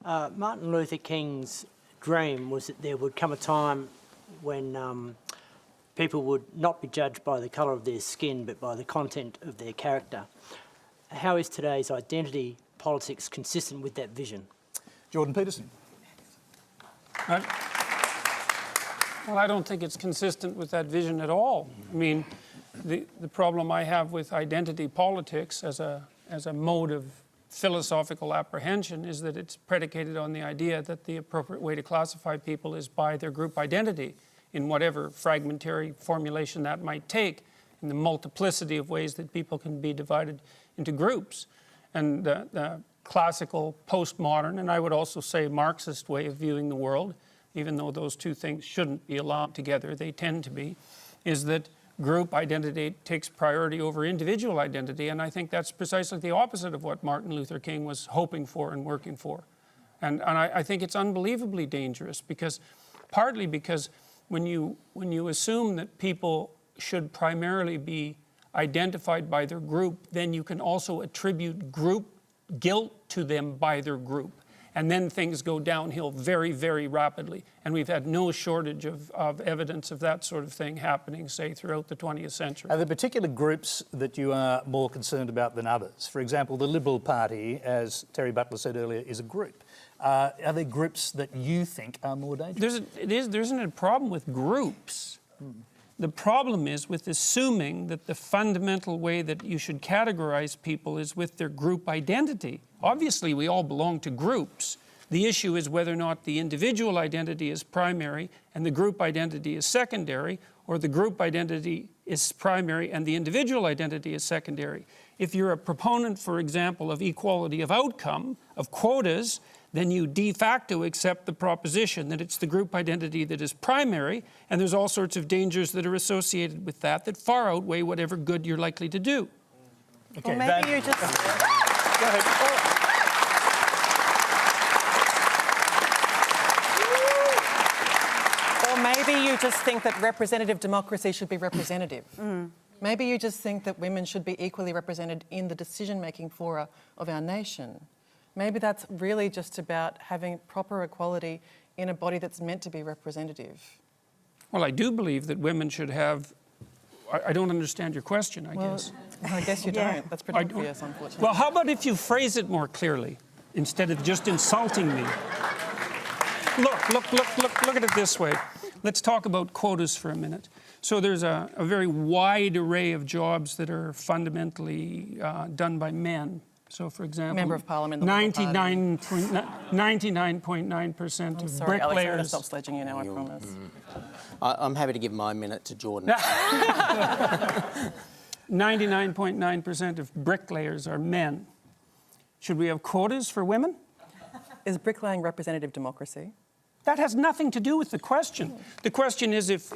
Martin Luther King's dream was that there would come a time when people would not be judged by the colour of their skin but by the content of their character. How is today's identity politics consistent with that vision? Jordan Peterson. Well, I don't think it's consistent with that vision at all. I mean, the problem I have with identity politics as a mode of philosophical apprehension is that it's predicated on the idea that the appropriate way to classify people is by their group identity, in whatever fragmentary formulation that might take, in the multiplicity of ways that people can be divided into groups. And the classical, postmodern, and I would also say Marxist way of viewing the world, even though those two things shouldn't be allowed together, they tend to be, is that group identity takes priority over individual identity, and I think that's precisely the opposite of what Martin Luther King was hoping for and working for. And I think it's unbelievably dangerous, because partly because when you assume that people should primarily be identified by their group, then you can also attribute group guilt to them by their group. And then things go downhill very, very rapidly. And we've had no shortage of evidence of that sort of thing happening, say, throughout the 20th century. Are there particular groups that you are more concerned about than others? For example, the Liberal Party, as Terry Butler said earlier, is a group. Are there groups that you think are more dangerous? There isn't a problem with groups. The problem is with assuming that the fundamental way that you should categorize people is with their group identity. Obviously, we all belong to groups. The issue is whether or not the individual identity is primary and the group identity is secondary, or the group identity is primary and the individual identity is secondary. If you're a proponent, for example, of equality of outcome, of quotas, then you de facto accept the proposition that it's the group identity that is primary, and there's all sorts of dangers that are associated with that that far outweigh whatever good you're likely to do. Okay, well, maybe you just... Go ahead. Or maybe you just think that representative democracy should be representative. Maybe you just think that women should be equally represented in the decision-making fora of our nation. Maybe that's really just about having proper equality in a body that's meant to be representative. Well, I do believe that women should have... I don't understand your question, I guess. I guess you don't. That's pretty obvious, unfortunately. Well, how about if you phrase it more clearly, instead of just insulting me? Look at it this way. Let's talk about quotas for a minute. So there's a very wide array of jobs that are fundamentally done by men. So, for example, Member of Parliament, 99.9% of sorry, bricklayers... Alex, I'm going to stop sledging you now, I promise. I'm happy to give my minute to Jordan. 99.9% of bricklayers are men. Should we have quotas for women? Is bricklaying representative democracy? That has nothing to do with the question. The question is if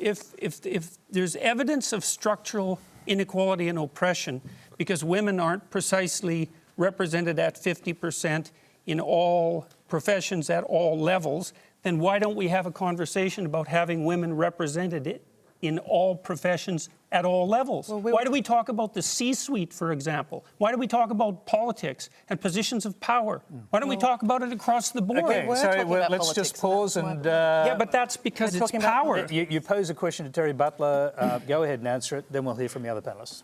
there's evidence of structural inequality and oppression because women aren't precisely represented at 50% in all professions at all levels, then why don't we have a conversation about having women represented in all professions at all levels? Well, why do we talk about the C-suite, for example? Why do we talk about politics and positions of power? Why don't we talk about it across the board? Okay, so let's just pause and... yeah, but that's because it's power. You pose a question to Terry Butler. Go ahead and answer it, then we'll hear from the other panellists.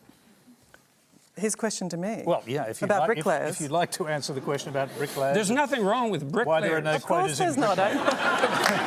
His question to me? Well, yeah, if you'd like to answer the question about bricklayers. There's nothing wrong with bricklayers. Why there are no quotas in bricklayers? Of course there's not.